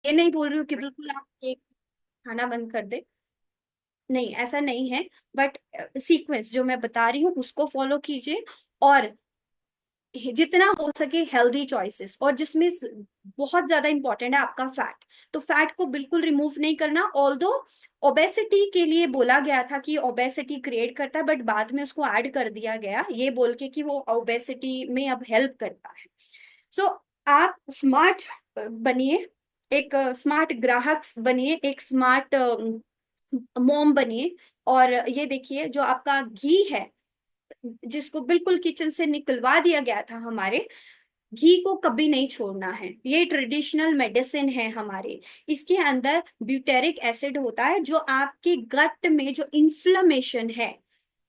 ये नहीं बोल रही हूँ कि बिल्कुल आप केक खाना बंद कर दे, नहीं ऐसा नहीं है। बट सीक्वेंस जो मैं बता रही हूँ उसको फॉलो कीजिए, और जितना हो सके हेल्दी चॉइसेस, और जिसमें बहुत ज्यादा इंपॉर्टेंट है आपका फैट। तो फैट को बिल्कुल रिमूव नहीं करना, ऑल्दो ओबेसिटी के लिए बोला गया था कि ओबेसिटी क्रिएट करता है, बट बाद में उसको ऐड कर दिया गया ये बोल के कि वो ओबेसिटी में अब हेल्प करता है। सो आप स्मार्ट बनिए, एक स्मार्ट ग्राहक बनिए, एक स्मार्ट मोम बनिए। और ये देखिए जो आपका घी है, जिसको बिल्कुल किचन से निकलवा दिया गया था हमारे, घी को कभी नहीं छोड़ना है। ये ट्रेडिशनल मेडिसिन है हमारे। इसके अंदर ब्यूटेरिक एसिड होता है जो आपके गट में जो इन्फ्लेमेशन है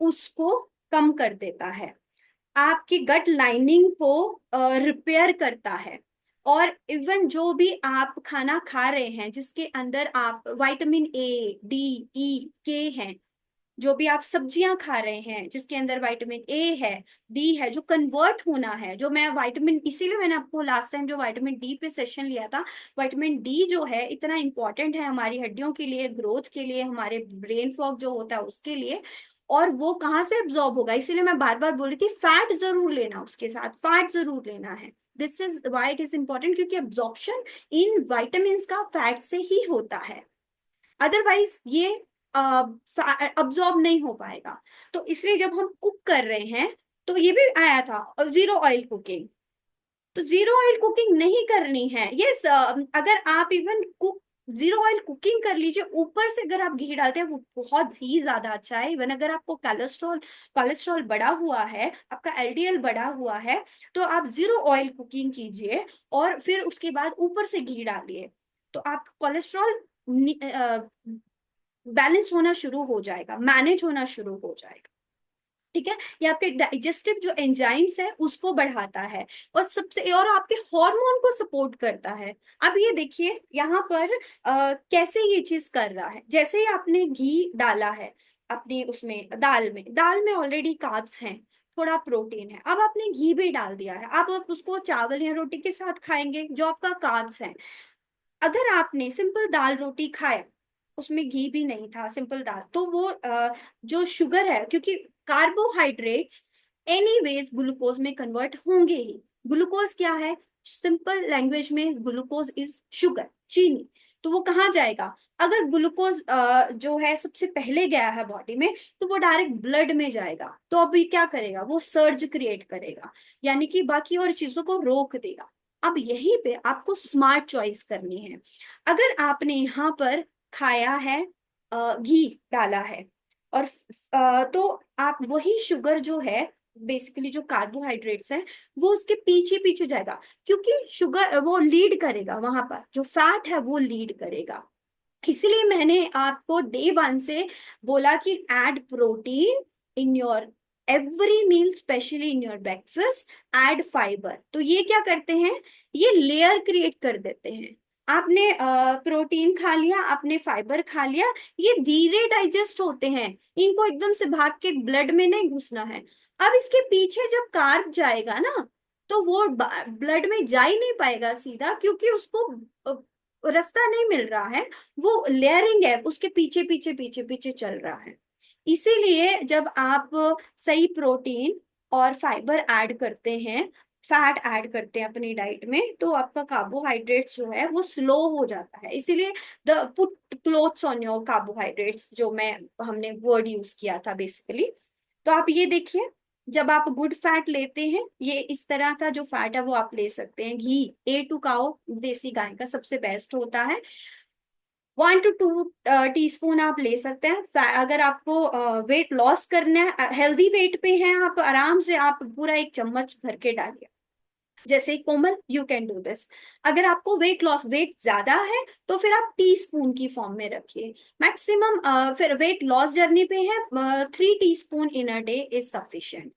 उसको कम कर देता है, आपकी गट लाइनिंग को रिपेयर करता है। और इवन जो भी आप खाना खा रहे हैं जिसके अंदर आप vitamin A, D, E, K हैं, जो भी आप सब्जियां खा रहे हैं जिसके अंदर विटामिन ए है, डी है, जो कन्वर्ट होना है, जो मैं विटामिन, इसीलिए मैंने आपको लास्ट टाइम जो विटामिन डी पे सेशन लिया था, विटामिन डी जो है इतना इंपॉर्टेंट है हमारी हड्डियों के लिए, ग्रोथ के लिए, हमारे ब्रेन फॉग जो होता है उसके लिए। और वो कहाँ से एब्जॉर्ब होगा, इसीलिए मैं बार बार बोल रही थी फैट जरूर लेना, उसके साथ फैट जरूर लेना है। This is why it is important, क्योंकि एब्जॉर्प्शन इन वाइटामिन का फैट से ही होता है, अदरवाइज ये अब्जॉर्ब नहीं हो पाएगा। तो इसलिए जब हम कुक कर रहे हैं, तो ये भी आया था जीरो ऑयल कुकिंग। तो जीरो ऑयल कुकिंग नहीं करनी है। यस, अगर आप even cook zero oil cooking कर लीजिए, ऊपर से अगर आप घी डालते हैं वो बहुत ही ज्यादा अच्छा है। इवन अगर आपको कोलेस्ट्रॉल कोलेस्ट्रॉल बढ़ा हुआ है, आपका LDL बढ़ा हुआ है, तो आप जीरो ऑयल कुकिंग कीजिए और फिर उसके बाद ऊपर से घी डालिए, तो आपका कोलेस्ट्रॉल बैलेंस होना शुरू हो जाएगा, मैनेज होना शुरू हो जाएगा। ठीक है, ये आपके डाइजेस्टिव जो एंजाइम्स है उसको बढ़ाता है, और सबसे और आपके हार्मोन को सपोर्ट करता है। अब ये देखिए यहाँ पर कैसे ये चीज कर रहा है। जैसे ही आपने घी डाला है अपनी उसमें, दाल में ऑलरेडी कार्ब्स हैं, थोड़ा प्रोटीन है, अब आपने घी भी डाल दिया है, अब आप उसको चावल या रोटी के साथ खाएंगे जो आपका कार्ब्स है। अगर आपने सिंपल दाल रोटी खाया, उसमें घी भी नहीं था, सिंपल दाल, तो वो जो शुगर है, क्योंकि कार्बोहाइड्रेट्स एनीवेज ग्लूकोज में कन्वर्ट होंगे ही। ग्लूकोज क्या है, सिंपल लैंग्वेज में ग्लूकोज इज शुगर, चीनी। तो वो कहाँ जाएगा, अगर ग्लूकोज जो है सबसे पहले गया है बॉडी में, तो वो डायरेक्ट ब्लड में जाएगा, तो अभी क्या करेगा, वो सर्ज क्रिएट करेगा, यानी कि बाकी और चीजों को रोक देगा। अब यहीं पे आपको स्मार्ट चॉइस करनी है। अगर आपने यहाँ पर खाया है, घी डाला है, और तो आप वही शुगर जो है, बेसिकली जो कार्बोहाइड्रेट्स हैं, वो उसके पीछे पीछे जाएगा, क्योंकि शुगर वो लीड करेगा, वहां पर जो फैट है वो लीड करेगा। इसलिए मैंने आपको डे 1 से बोला कि add protein in your every meal, specially in your breakfast, add fibre. तो ये क्या करते हैं, ये लेयर क्रिएट कर देते हैं। आपने प्रोटीन खा लिया, आपने फाइबर खा लिया, ये धीरे डाइजेस्ट होते हैं, इनको एकदम से भाग के ब्लड में नहीं घुसना है। अब इसके पीछे जब कार्ब जाएगा ना, तो वो ब्लड में जा ही नहीं पाएगा सीधा, क्योंकि उसको रास्ता नहीं मिल रहा है, वो लेयरिंग है, उसके पीछे पीछे पीछे पीछे चल रहा है। इसीलिए जब आप सही प्रोटीन और फाइबर ऐड करते हैं, फैट ऐड करते हैं अपनी डाइट में, तो आपका कार्बोहाइड्रेट्स जो है वो स्लो हो जाता है। इसीलिए the put clothes on your carbohydrates, जो मैं हमने वर्ड यूज किया था बेसिकली। तो आप ये देखिए, जब आप गुड फैट लेते हैं, ये इस तरह का जो फैट है वो आप ले सकते हैं। घी A2 काओ, देसी गाय का सबसे बेस्ट होता है, 1 to 2 टीस्पून आप ले सकते हैं। अगर आपको वेट लॉस करना है, हेल्दी वेट पे हैं आप, आराम से आप पूरा 1 चम्मच भर के डालिए। जैसे कोमल, यू कैन डू दिस। अगर आपको वेट ज्यादा है तो फिर आप टीस्पून की फॉर्म में रखिए मैक्सिमम। फिर वेट लॉस जर्नी पे है, 3 teaspoon in a day is sufficient.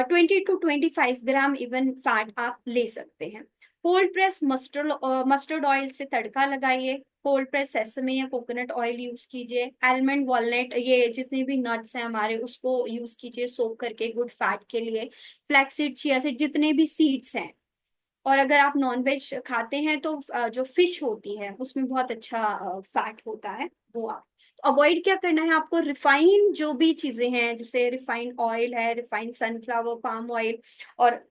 20 to 25 gram even fat आप ले सकते हैं। कोल्ड प्रेस मस्टर्ड ऑयल से तड़का लगाइए, कोल्ड प्रेस सेसमे या कोकोनट ऑयल यूज कीजिए, आलमंड वॉलनट, ये जितने भी नट्स हैं हमारे उसको यूज कीजिए सोक करके गुड फैट के लिए। फ्लैक्सीड, चिया सीड, जितने भी सीड्स हैं, और अगर आप नॉन वेज खाते हैं तो जो फिश होती है उसमें बहुत अच्छा फैट होता है, वो आप अवॉइड क्या करना है आपको। रिफाइंड जो भी चीजें हैं, जैसे रिफाइंड ऑयल है, रिफाइंड सनफ्लावर पाम ऑयल, और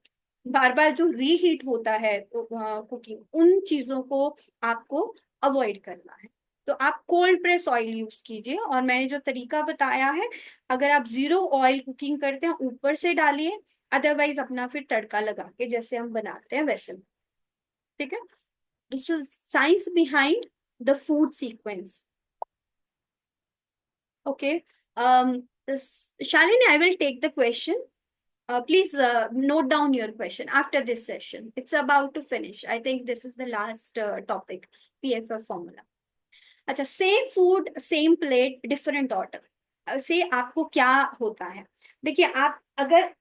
बार बार जो रीहीट होता है कुकिंग, उन चीजों को आपको अवॉइड करना है। तो आप कोल्ड प्रेस ऑयल यूज कीजिए, और मैंने जो तरीका बताया है, अगर आप जीरो ऑयल कुकिंग करते हैं ऊपर से डालिए, अदरवाइज अपना फिर तड़का लगा के जैसे हम बनाते हैं वैसे। ठीक है, this is science behind the food sequence. Okay, Shalini, I will take the question. Please note down your question after this session. It's about to finish. I think this is the last topic, PFF formula. अच्छा, same food same plate different order से आपको क्या होता है। देखिए, आप अगर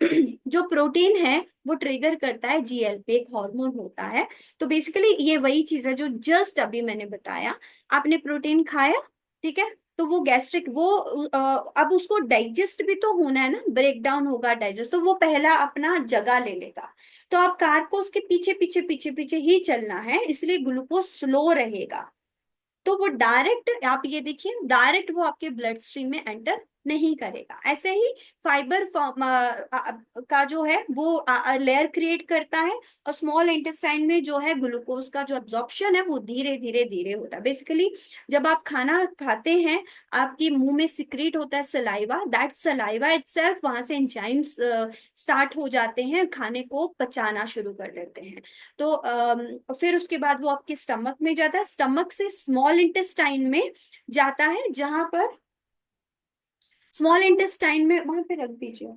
जो प्रोटीन है वो ट्रिगर करता है जीएलपी, एक हार्मोन होता है। तो बेसिकली ये वही चीज है जो जस्ट अभी मैंने बताया। आपने प्रोटीन खाया, ठीक है, तो वो गैस्ट्रिक वो अब उसको डाइजेस्ट भी तो होना है ना, ब्रेक डाउन होगा, डाइजेस्ट, तो वो पहला अपना जगह ले लेगा। तो आप कार को उसके पीछे पीछे पीछे पीछे ही चलना है, इसलिए ग्लूकोज स्लो रहेगा। तो वो डायरेक्ट, आप ये देखिए, डायरेक्ट वो आपके ब्लड स्ट्रीम में एंटर नहीं करेगा। ऐसे ही फाइबर फॉर्म का जो है वो लेयर क्रिएट करता है, और स्मॉल इंटेस्टाइन में जो है ग्लूकोज का जो एब्जॉर्प्शन है वो धीरे धीरे धीरे होता है। बेसिकली जब आप खाना खाते हैं, आपकी मुंह में सिक्रीट होता है सलाइवा, दैट सलाइवा इटसेल्फ, वहां से एंजाइम्स स्टार्ट हो जाते हैं, खाने को पचाना शुरू कर देते हैं। तो फिर उसके बाद वो आपके स्टमक में जाता है, स्टमक से स्मॉल इंटेस्टाइन में जाता है, जहां पर स्मॉल इंटेस्टाइन में, वहां पे रख दीजिए,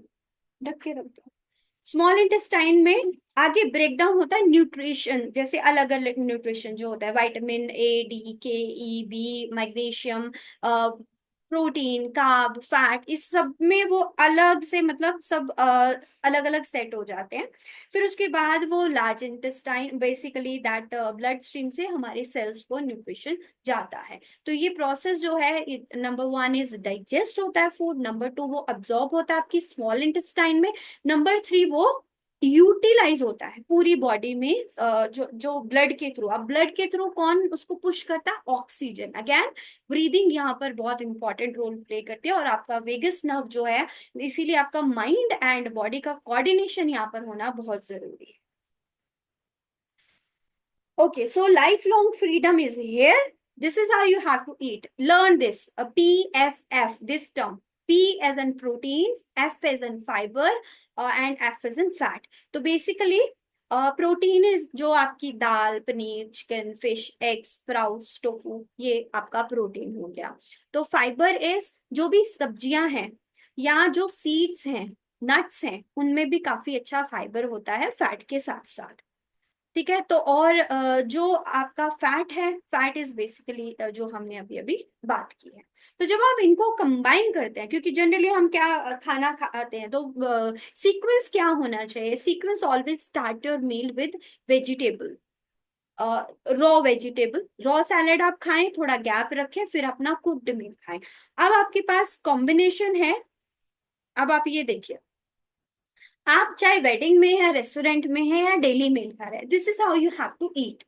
ढक के रख दो। स्मॉल इंटेस्टाइन में आगे ब्रेक डाउन होता है न्यूट्रिशन, जैसे अलग अलग न्यूट्रिशन जो होता है, vitamin A, D, K, E, B, magnesium, protein, carb, fat, इस सब में वो अलग से, मतलब सब अलग अलग सेट हो जाते हैं। फिर उसके बाद वो large intestine, basically that blood stream से हमारे सेल्स को न्यूट्रिशन जाता है। तो ये प्रोसेस जो है, नंबर वन इज डाइजेस्ट होता है फूड, नंबर टू वो अब्जॉर्ब होता है आपकी स्मॉल इंटेस्टाइन में, नंबर थ्री वो यूटिलाइज होता है पूरी बॉडी में, जो जो ब्लड के थ्रू। अब ब्लड के थ्रू कौन उसको पुश करता है? ऑक्सीजन। अगेन ब्रीदिंग यहाँ पर बहुत इंपॉर्टेंट रोल प्ले करती है, और आपका वेगस नर्व जो है, इसीलिए आपका माइंड एंड बॉडी का कोऑर्डिनेशन यहाँ पर होना बहुत जरूरी है। Okay, so lifelong freedom is here. This is how you have to eat. Learn this. PFF, this term. P as in protein, F as in fiber, and F as in fat. तो basically, protein is जो आपकी दाल, paneer, chicken, fish, eggs, sprouts, tofu, ये आपका protein हो गया। तो fibre is जो भी सब्जियां हैं, या जो सीड्स हैं, नट्स हैं, उनमें भी काफी अच्छा फाइबर होता है फैट के साथ साथ। ठीक है, तो और जो आपका फैट है, फैट इज बेसिकली जो हमने अभी अभी बात की है। तो जब आप इनको कंबाइन करते हैं, क्योंकि जनरली हम क्या खाना खाते हैं, तो सीक्वेंस क्या होना चाहिए? Sequence always start your meal with vegetable, raw vegetable, raw salad आप खाएं, थोड़ा गैप रखें, फिर अपना कुक्ड मील खाएं। अब आपके पास कॉम्बिनेशन है। अब आप ये देखिए, आप चाहे वेडिंग में या रेस्टोरेंट में है या डेली मील खा रहे हैं, this is how you have to eat.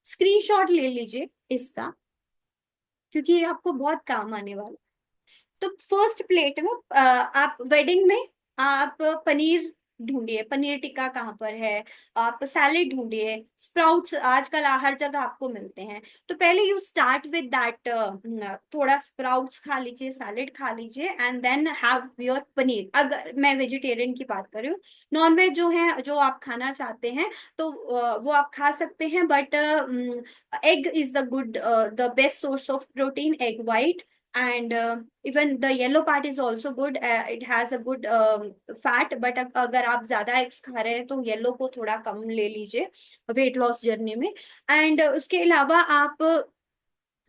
Screenshot ले लीजिए इसका, क्योंकि ये आपको बहुत काम आने वाला है। तो फर्स्ट प्लेट में आप वेडिंग में आप पनीर ढूंढिए, पनीर टिक्का कहाँ पर है, आप सैलेड ढूंढिए, स्प्राउट्स आजकल हर जगह आपको मिलते हैं। तो पहले यू स्टार्ट विद दैट, थोड़ा स्प्राउट्स खा लीजिए, सैलेड खा लीजिए, and then have your paneer. अगर मैं वेजिटेरियन की बात कर रही हूँ, नॉन वेज जो है, जो आप खाना चाहते हैं, तो वो आप खा सकते हैं, but egg is the good the best source of protein, egg white, and even the yellow part is also good, it has a good fat, but अगर आप ज्यादा एग्स खा रहे हैं तो येलो को थोड़ा कम ले लीजिए वेट लॉस जर्नी में। एंड उसके अलावा आप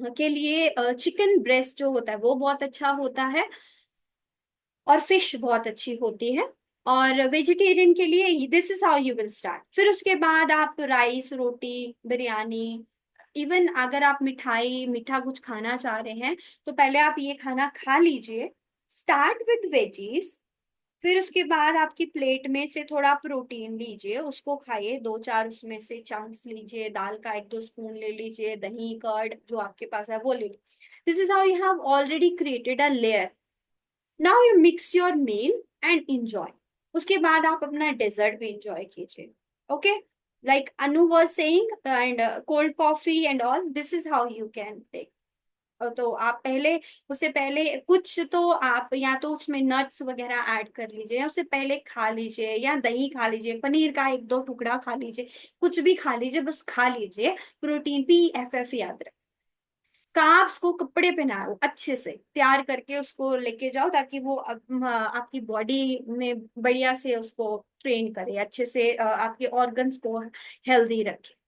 के लिए चिकन ब्रेस्ट जो होता है वो बहुत अच्छा होता है, और फिश बहुत अच्छी होती है। और वेजिटेरियन के लिए this is how you will start. फिर उसके बाद आप राइस, रोटी, बिरयानी, इवन अगर आप मिठाई, मीठा कुछ खाना चाह रहे हैं, तो पहले आप ये खाना खा लीजिए। स्टार्ट विद वेजीज, फिर उसके बाद आपकी प्लेट में से थोड़ा प्रोटीन लीजिए, उसको खाइए, दो चार उसमें से चंक्स लीजिए, दाल का एक दो स्पून ले लीजिए, दही कर्ड जो आपके पास है वो ले लीजिए। This is how you have already created a layer. Now you mix your meal and enjoy. उसके बाद आप अपना डेजर्ट भी इंजॉय कीजिए। Okay, like Anu was saying, and cold coffee and all, this is how you can take. तो आप पहले, उससे पहले कुछ तो आप या तो उसमें नट्स वगैरह ऐड कर लीजिए, या उससे पहले खा लीजिए, या दही खा लीजिए, पनीर का एक दो टुकड़ा खा लीजिए, कुछ भी खा लीजिए, बस खा लीजिए। प्रोटीन PFF याद रखें। कार्ब्स को कपड़े पहनाओ, अच्छे से तैयार करके उसको लेके जाओ, ताकि वो आपकी बॉडी में बढ़िया से उसको ट्रेन करे, अच्छे से आपके ऑर्गन्स को हेल्दी रखे।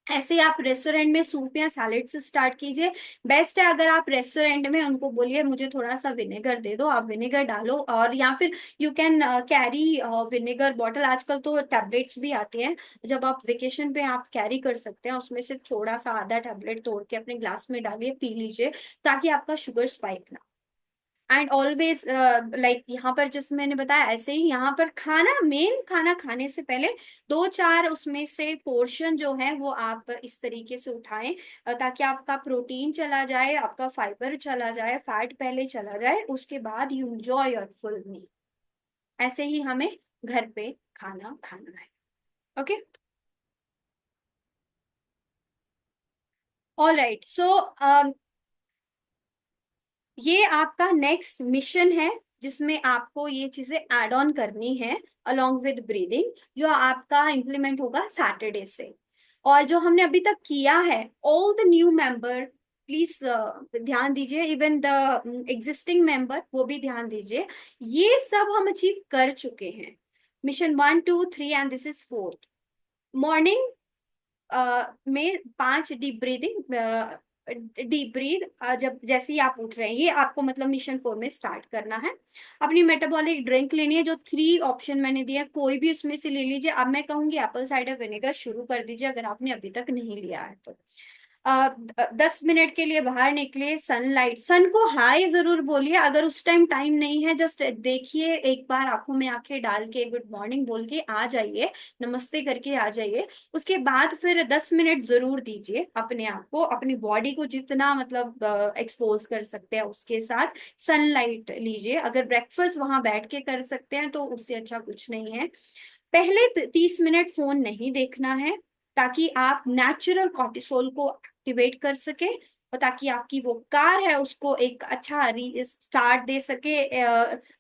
ऐसे ही आप रेस्टोरेंट में सूप या सैलेड से स्टार्ट कीजिए। बेस्ट है अगर आप रेस्टोरेंट में उनको बोलिए मुझे थोड़ा सा विनेगर दे दो, आप विनेगर डालो, और या फिर you can carry vinegar bottle, आजकल तो टैबलेट्स भी आते हैं, जब आप वेकेशन पे आप कैरी कर सकते हैं, उसमें से थोड़ा सा आधा टैबलेट तोड़ के अपने ग्लास में डालिए, पी लीजिए, ताकि आपका शुगर स्पाइक ना। एंड ऑलवेज लाइक यहाँ पर जैसे मैंने बताया, ऐसे ही यहाँ पर खाना, मेन खाना खाने से पहले दो चार उसमें से पोर्शन जो है वो आप इस तरीके से उठाएं, ताकि आपका प्रोटीन चला जाए, आपका फाइबर चला जाए, फैट पहले चला जाए, उसके बाद you enjoy your full meal. ऐसे ही हमें घर पे खाना खाना है। Okay, all right. सो ये आपका नेक्स्ट मिशन है, जिसमें आपको ये चीजें ऐड ऑन करनी है अलोंग विद ब्रीदिंग, जो आपका इम्प्लीमेंट होगा सैटरडे से। और जो हमने अभी तक किया है, all the new member please ध्यान दीजिए, इवन द एग्जिस्टिंग मेंबर वो भी ध्यान दीजिए। ये सब हम अचीव कर चुके हैं, mission 1 2 3, and this is fourth. Morning में 5 डीप ब्रीदिंग, डीप ब्रीथ जब जैसे ही आप उठ रहे हैं, ये आपको मतलब मिशन 4 में स्टार्ट करना है। अपनी मेटाबॉलिक ड्रिंक लेनी है, जो 3 ऑप्शन मैंने दिया कोई भी उसमें से ले लीजिए। अब मैं कहूंगी एप्पल साइडर विनेगर शुरू कर दीजिए अगर आपने अभी तक नहीं लिया है तो। 10 मिनट के लिए बाहर निकलिए, सनलाइट, सन को हाय जरूर बोलिए, अगर उस टाइम टाइम नहीं है जस्ट देखिए एक बार, आंखों में आंखें डाल के गुड मॉर्निंग बोल के आ जाइए, नमस्ते करके आ जाइए। उसके बाद फिर 10 मिनट जरूर दीजिए अपने आप को, अपनी बॉडी को जितना मतलब एक्सपोज कर सकते हैं उसके साथ। सनलाइट लीजिए, अगर ब्रेकफास्ट वहां बैठ के कर सकते हैं तो उससे अच्छा कुछ नहीं है। पहले 30 मिनट फोन नहीं देखना है, ताकि आप नेचुरल कॉर्टिसोल को एक्टिवेट कर सके, और ताकि आपकी वो कार है उसको एक अच्छा स्टार्ट दे सके,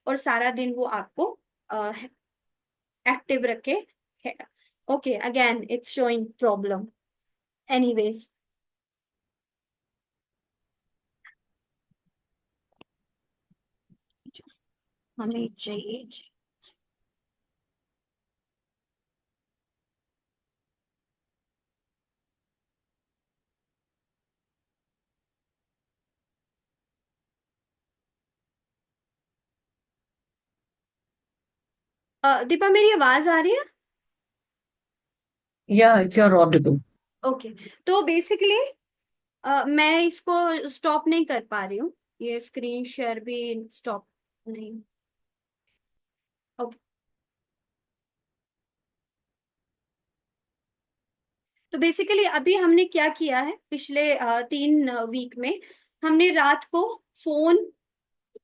और सारा दिन वो आपको एक्टिव रखे। Okay, again it's showing problem. Anyways, हमें चाहिए। दीपा, मेरी आवाज आ रही है? Yeah, you're audible. ओके, तो बेसिकली मैं इसको स्टॉप नहीं कर पा रही हूँ, ये स्क्रीन शेयर भी स्टॉप नहीं। ओके, तो बेसिकली अभी हमने क्या किया है, पिछले 3 वीक में हमने रात को फोन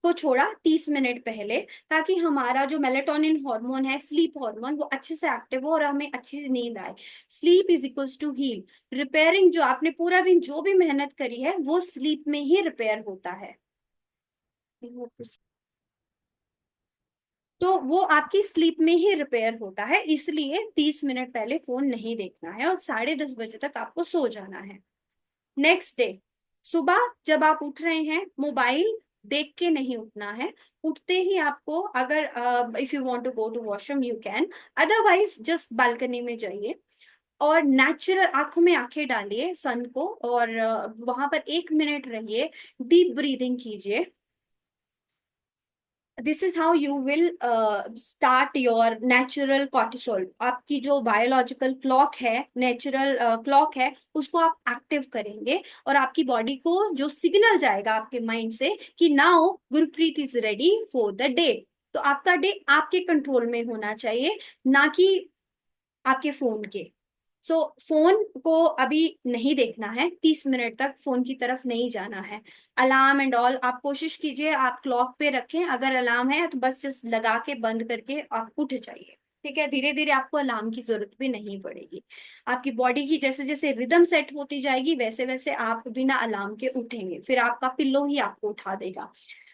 को छोड़ा 30 मिनट पहले, ताकि हमारा जो मेलेटोनिन हार्मोन है, स्लीप हार्मोन, वो अच्छे से एक्टिव हो और हमें अच्छी से नींद आए। Sleep is equals to heal. Repairing, जो आपने पूरा दिन जो भी मेहनत करी है वो स्लीप में ही रिपेयर होता है। तो वो आपकी स्लीप में ही रिपेयर होता है, इसलिए 30 मिनट पहले फोन नहीं देखना है, और 10:30 बजे तक आपको सो जाना है। नेक्स्ट डे सुबह जब आप उठ रहे हैं, मोबाइल देख के नहीं उठना है। उठते ही आपको, अगर if you want to go to washroom you can, otherwise just balcony में जाइए, और नेचुरल आंखों में आंखें डालिए सन को, और वहां पर 1 मिनट रहिए, डीप ब्रीदिंग कीजिए। This is how you will start your natural cortisol. आपकी जो बायोलॉजिकल क्लॉक है, नेचुरल क्लॉक है, उसको आप एक्टिव करेंगे, और आपकी बॉडी को जो सिग्नल जाएगा आपके माइंड से कि now Gurpreet is ready for the day. तो आपका डे आपके कंट्रोल में होना चाहिए, ना कि आपके फोन के। सो फोन को अभी नहीं देखना है, 30 मिनट तक फोन की तरफ नहीं जाना है। अलार्म एंड ऑल आप कोशिश कीजिए आप क्लॉक पे रखें, अगर अलार्म है तो बस जस्ट लगा के बंद करके आप उठ जाइए। ठीक है, धीरे धीरे आपको अलार्म की जरूरत भी नहीं पड़ेगी। आपकी बॉडी की जैसे जैसे रिदम सेट होती जाएगी वैसे वैसे आप बिना अलार्म के उठेंगे, फिर आपका पिल्लो ही आपको उठा देगा।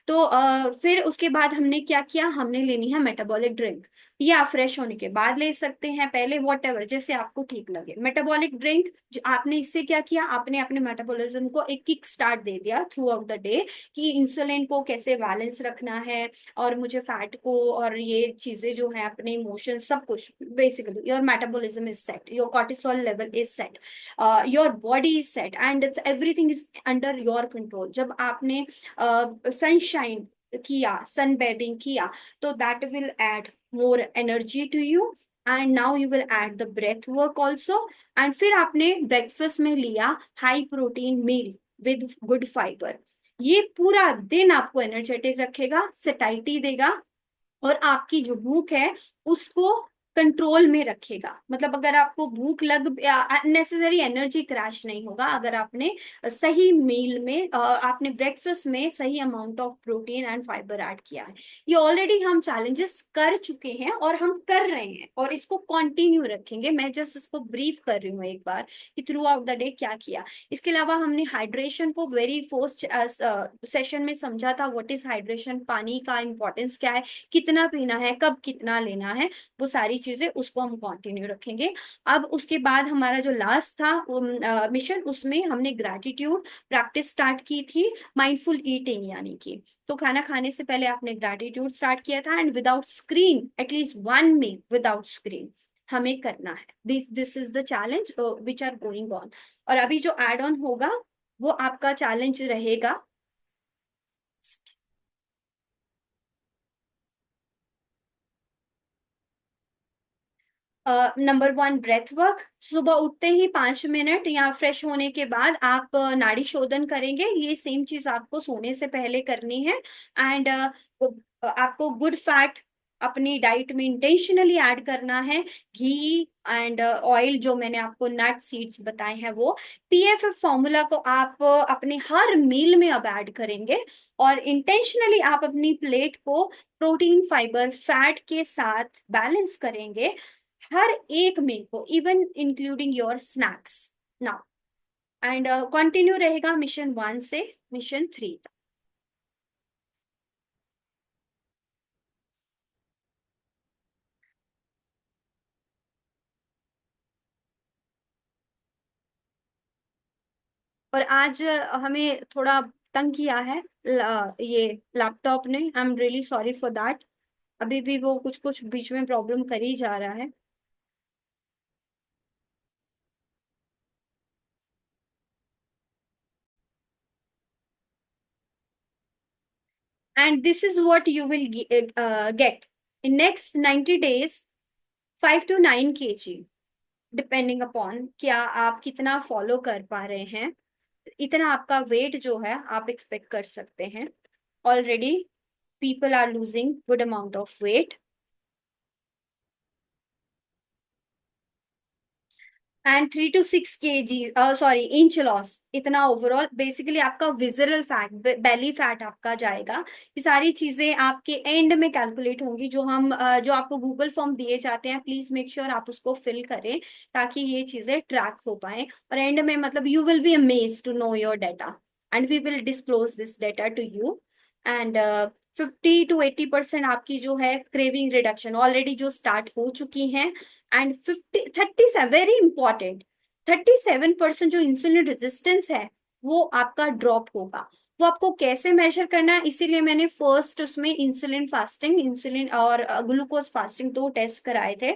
तो फिर उसके बाद हमने क्या किया, हमने लेनी है मेटाबॉलिक ड्रिंक। ये आप फ्रेश होने के बाद ले सकते हैं, पहले वॉट एवर जैसे आपको ठीक लगे। मेटाबॉलिक ड्रिंक जो आपने इससे क्या किया, आपने अपने मेटाबॉलिज्म को एक किक स्टार्ट दे दिया थ्रू आउट द डे, कि इंसुलिन को कैसे बैलेंस रखना है, और मुझे फैट को और ये चीजें जो है अपने इमोशन सब कुछ। Basically your metabolism is set, your cortisol level is set, your body is set, and it's everything is under your control. जब आपने सनशाइन किया, सन बेदिंग किया, तो that will add more energy to you, and now you will add the breath work also। and फिर आपने breakfast में लिया high protein meal with good fibre. ये पूरा दिन आपको एनर्जेटिक रखेगा, सटाइटी देगा, और आपकी जो भूख है उसको कंट्रोल में रखेगा। मतलब अगर आपको भूख लग, नेसेसरी एनर्जी क्रैश नहीं होगा अगर आपने सही मील में आपने ब्रेकफास्ट में सही amount of protein and fibre add किया है। ये ऑलरेडी हम चैलेंजेस कर चुके हैं और हम कर रहे हैं और इसको कंटिन्यू रखेंगे। मैं जस्ट इसको ब्रीफ कर रही हूँ एक बार कि थ्रू आउट द डे क्या किया। इसके अलावा हमने हाइड्रेशन को वेरी फर्स्ट सेशन में समझा था, व्हाट इज हाइड्रेशन, पानी का इंपॉर्टेंस क्या है, कितना पीना है, कब कितना लेना है, वो सारी चीजें उसको हम कंटिन्यू रखेंगे। अब उसके बाद हमारा जो लास्ट था मिशन, उसमें हमने ग्रैटिट्यूड प्रैक्टिस स्टार्ट की थी, माइंडफुल ईटिंग यानी कि। तो खाना खाने से पहले आपने ग्रैटिट्यूड स्टार्ट किया था, and without screen, at least 1 meal without screen हमें करना है। This is the challenge which are going on. और अभी जो एड ऑन होगा वो आपका चैलेंज रहेगा। नंबर 1 ब्रेथ वर्क, सुबह उठते ही 5 मिनट या फ्रेश होने के बाद आप नाड़ी शोधन करेंगे। ये सेम चीज आपको सोने से पहले करनी है। एंड आपको गुड फैट अपनी डाइट में इंटेंशनली ऐड करना है। घी एंड ऑयल जो मैंने आपको नट सीड्स बताए हैं वो। पीएफएफ फॉर्मूला को आप अपने हर मील में अब ऐड करेंगे, और इंटेंशनली आप अपनी प्लेट को प्रोटीन फाइबर फैट के साथ बैलेंस करेंगे हर एक मील को, even including your snacks now. And continue रहेगा मिशन 1 से मिशन 3 तक। और आज हमें थोड़ा तंग किया है ये लैपटॉप ने, आई am really sorry for that. अभी भी वो कुछ कुछ बीच में प्रॉब्लम कर ही जा रहा है। And this is what you will get in next 90 days, 5 to 9 kg, depending upon क्या आप कितना फॉलो कर पा रहे हैं। इतना आपका वेट जो है आप एक्सपेक्ट कर सकते हैं। Already people are losing good amount of weight. And 3 to 6 kg, sorry inch loss, इतना ओवरऑल बेसिकली आपका विजरल फैट, बेली फैट आपका जाएगा। ये सारी चीजें आपके एंड में कैलकुलेट होंगी। जो हम जो आपको गूगल फॉर्म दिए जाते हैं, प्लीज मेक श्योर आप उसको फिल करें ताकि ये चीजें ट्रैक हो पाए। और एंड में मतलब you will be amazed to know your data, and we will disclose this data to you. And 50 to 80% आपकी जो है क्रेविंग रिडक्शन ऑलरेडी जो स्टार्ट हो चुकी हैं। एंड 37 वेरी इंपॉर्टेंट, 37% जो इंसुलिन रेजिस्टेंस है वो आपका ड्रॉप होगा। वो आपको कैसे मेजर करना है, इसीलिए मैंने फर्स्ट उसमें इंसुलिन फास्टिंग, इंसुलिन और ग्लूकोज फास्टिंग 2 टेस्ट कराए थे।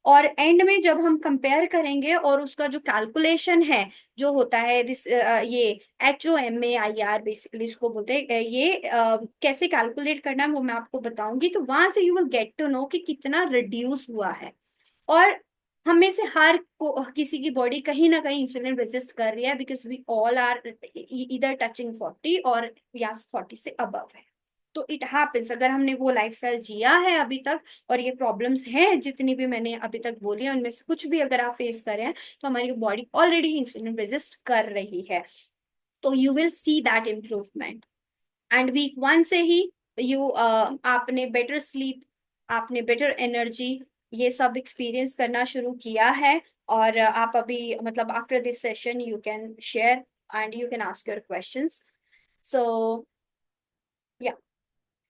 और एंड में जब हम कंपेयर करेंगे और उसका जो कैलकुलेशन है जो होता है ये HOMAIR बेसिकली इसको बोलते हैं, ये कैसे कैलकुलेट करना है वो मैं आपको बताऊंगी। तो वहां से you will get to know कि कितना रिड्यूस हुआ है। और हम में से हर को किसी की बॉडी कहीं ना कहीं इंसुलिन रेजिस्ट कर रही है, बिकॉज वी ऑल आर इधर टचिंग 40 और या 40 से अबव है। तो इट हैपेंस, अगर हमने वो लाइफस्टाइल जिया है अभी तक, और ये प्रॉब्लम्स हैं जितनी भी मैंने अभी तक बोली है उनमें से कुछ भी अगर आप फेस कर रहे हैं, तो हमारी बॉडी ऑलरेडी इंसुलिन रेजिस्ट कर रही है। तो you will see that improvement. And week 1 से ही आपने बेटर स्लीप, आपने बेटर एनर्जी, ये सब एक्सपीरियंस करना शुरू किया है। और आप अभी मतलब after this session you can share and you can ask your questions. So yeah.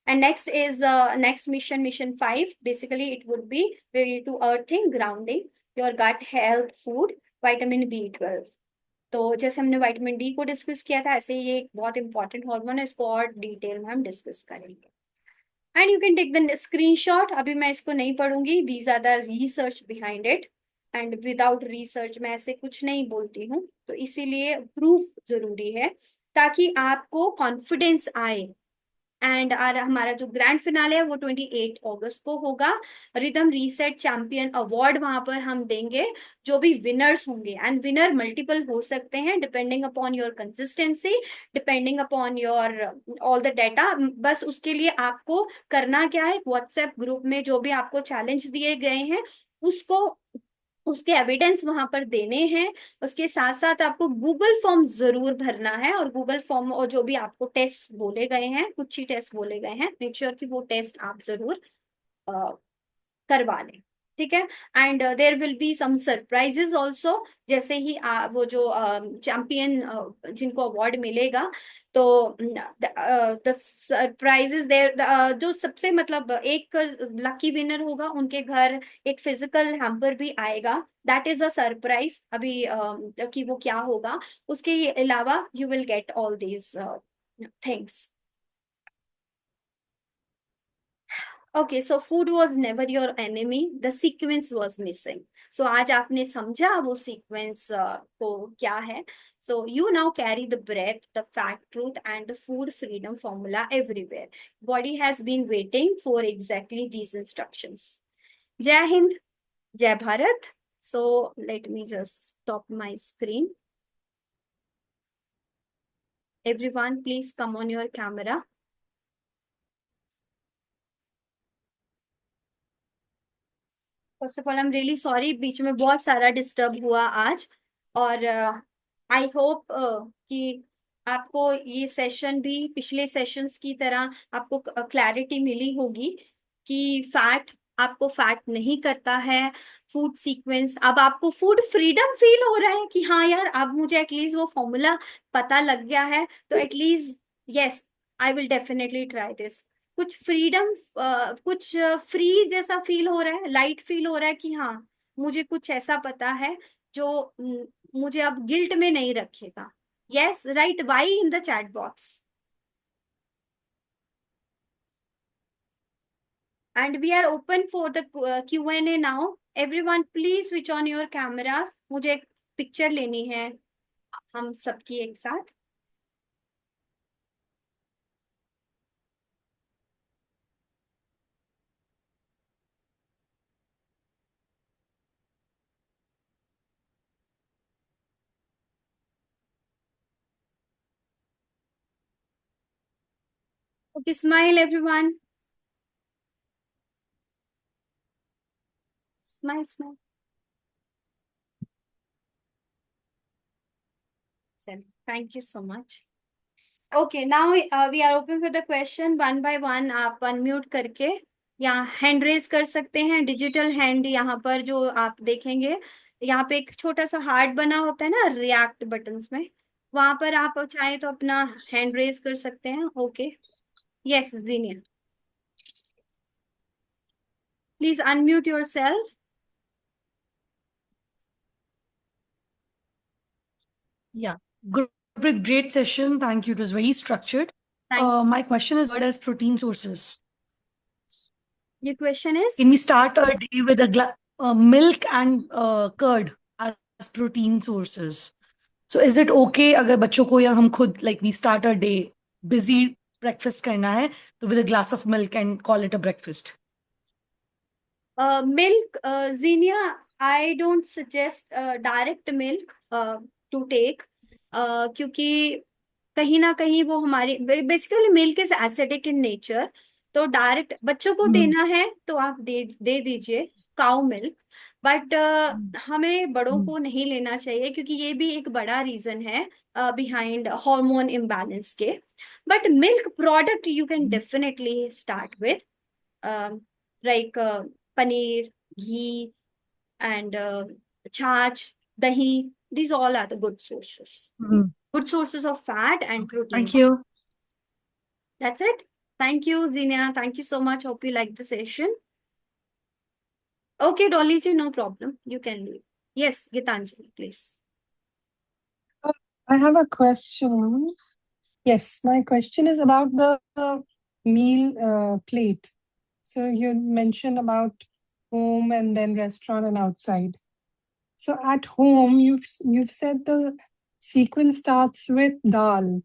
And next is next mission 5. Basically, it would be related to earthing, grounding, your gut health, food, vitamin B12। तो जैसे हमने vitamin D को discuss किया था, ऐसे ये एक बहुत इंपॉर्टेंट हार्मोन है, इसको और डिटेल में हम डिस्कस करेंगे। And you can take the screenshot. अभी मैं इसको नहीं पढ़ूंगी, these are the research behind it. And without research मैं ऐसे कुछ नहीं बोलती हूँ, तो इसीलिए प्रूफ जरूरी है ताकि आपको कॉन्फिडेंस आए। एंड हमारा जो ग्रैंड फिनाले है वो 28 अगस्त को होगा। रिदम रीसेट चैंपियन अवार्ड वहां पर हम देंगे, जो भी विनर्स होंगे। एंड विनर मल्टीपल हो सकते हैं depending upon your consistency, depending upon your all the data. बस उसके लिए आपको करना क्या है, व्हाट्सएप ग्रुप में जो भी आपको चैलेंज दिए गए हैं उसको, उसके एविडेंस वहां पर देने हैं। उसके साथ साथ आपको गूगल फॉर्म जरूर भरना है, और गूगल फॉर्म और जो भी आपको टेस्ट बोले गए हैं, कुछ ही टेस्ट बोले गए हैं, मेक श्योर कि वो टेस्ट आप जरूर करवा लें। ठीक है। And there will be some surprises also. जैसे ही वो जो चैंपियन जिनको अवार्ड मिलेगा, तो द सरप्राइजेस देयर, जो सबसे मतलब एक लकी विनर होगा उनके घर एक फिजिकल हैम्पर भी आएगा। That is a surprise. अभी कि वो क्या होगा, उसके अलावा you will get all these things. Okay, so food was never your enemy, the sequence was missing. So आज आपने समझा वो सीक्वेंस को क्या है। So you now carry the breath, the fact truth and the food freedom formula everywhere. Body has been waiting for exactly these instructions. जय हिंद, जय Bharat. So let me just stop my screen. Everyone, please come on your camera. First of all I am really sorry, बीच में बहुत सारा disturb हुआ आज। और I hope कि आपको ये सेशन भी पिछले सेशंस की तरह आपको क्लैरिटी मिली होगी कि फैट आपको फैट नहीं करता है। फूड सीक्वेंस, अब आपको फूड फ्रीडम फील हो रहा है कि हाँ यार, अब मुझे एटलीस्ट वो फॉर्मूला पता लग गया है, तो at least yes, I will definitely try this. कुछ फ्रीडम, कुछ फ्री जैसा फील हो रहा है, लाइट फील हो रहा है कि हाँ, मुझे कुछ ऐसा पता है जो मुझे अब गिल्ट में नहीं रखेगा। Yes, right, Y in the chat box. And we are open for the Q&A now. Everyone please switch on your cameras, मुझे एक पिक्चर लेनी है हम सबकी एक साथ। Okay, smile everyone, smile smile. चलो, thank you so much. Okay, now we are open for the question one by one. आप अनम्यूट करके यहाँ हैंड रेज कर सकते हैं, डिजिटल हैंड यहाँ पर जो आप देखेंगे, यहाँ पे एक छोटा सा हार्ट बना होता है ना रिएक्ट बटन्स में, वहां पर आप चाहे तो अपना हैंड रेज कर सकते हैं। Okay, yes Zeenia, please unmute yourself. Yeah, great, great session. Thank you. It was very structured. Thank My question is, what as protein sources? You, question is Can we start our day with a milk and curd as protein sources? So is it okay अगर बच्चों को या हम खुद like we start our day busy breakfast करना है तो with a glass of milk and call it a breakfast? Milk, Zeenia, I don't suggest direct milk to take, क्योंकि कहीं ना कहीं वो हमारी, basically milk is acidic in nature, तो डायरेक्ट बच्चों को हम्म देना है तो आप दे दीजिए काउ मिल्क। बट हम्म हमें बड़ों हम्म को नहीं लेना चाहिए, क्योंकि ये भी एक बड़ा रीजन है बिहाइंड हार्मोन इम्बैलेंस के। But milk product you can definitely start with, like paneer, ghee, and छाछ, dahi. These all are the hmm. good sources of fat and protein. Thank you. That's it. Thank you, Zinia. Thank you so much. Hope you liked the session. Okay, Dolly ji, no problem. You can leave. Yes, Gitanjali, please. Uh, I have a question. Yes, my question is about the meal plate. So you mentioned about home and then restaurant and outside. So at home, you've said the sequence starts with dal,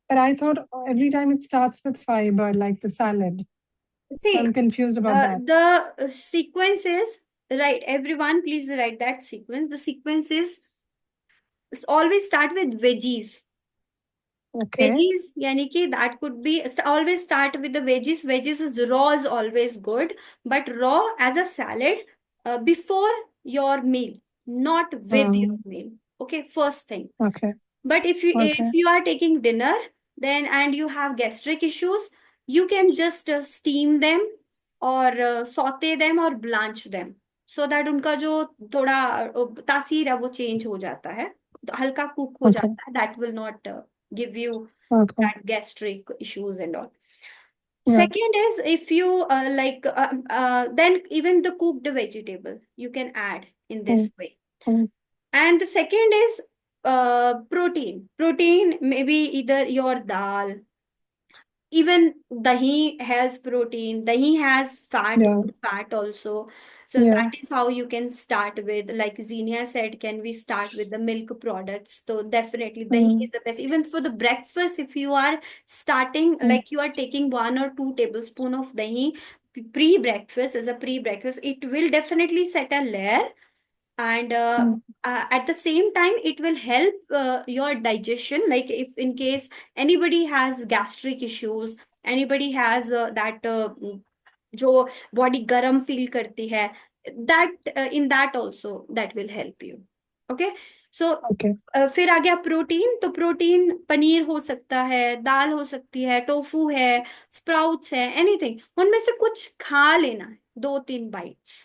but I thought every time it starts with fiber, like the salad. So See, I'm confused about that. the sequence is right. Everyone, please write that sequence. The sequence is always start with veggies. Okay. Veggies, yani ki that could be always start with the veggies. Veggies is raw is always good, but raw as a salad before your meal, not with your Mm, meal. Okay, first thing. okay. But if Okay. you are taking dinner, then and you have gastric issues, you can just steam them or saute them or blanch them, so that उनका जो थोड़ा तासीर है वो change हो जाता है, हल्का कुक हो Okay. जाता है, that will not give you Okay. that gastric issues and all. Yeah. Second is if you then even the cooked vegetable you can add in this Mm, way. mm, And the second is protein. Protein maybe either your dal, even dahi has protein, dahi has fat, yeah. good fat also. So Yeah. that is how you can start with, like Xenia said, can we start with the milk products? So definitely dahi Mm, is the best. Even for the breakfast, if you are starting, mm, like you are taking 1 or 2 tablespoon of dahi pre-breakfast, as a pre-breakfast, it will definitely set a layer. And mm, at the same time it will help your digestion, like if in case anybody has gastric issues, anybody has that जो body garam feel करती है, that in that also that will help you. Okay, so okay. फिर आ गया protein, तो protein paneer हो सकता है, दाल हो सकती है, टोफू है, स्प्राउट्स है, एनीथिंग उनमें से कुछ खा लेना है, 2-3 बाइट्स,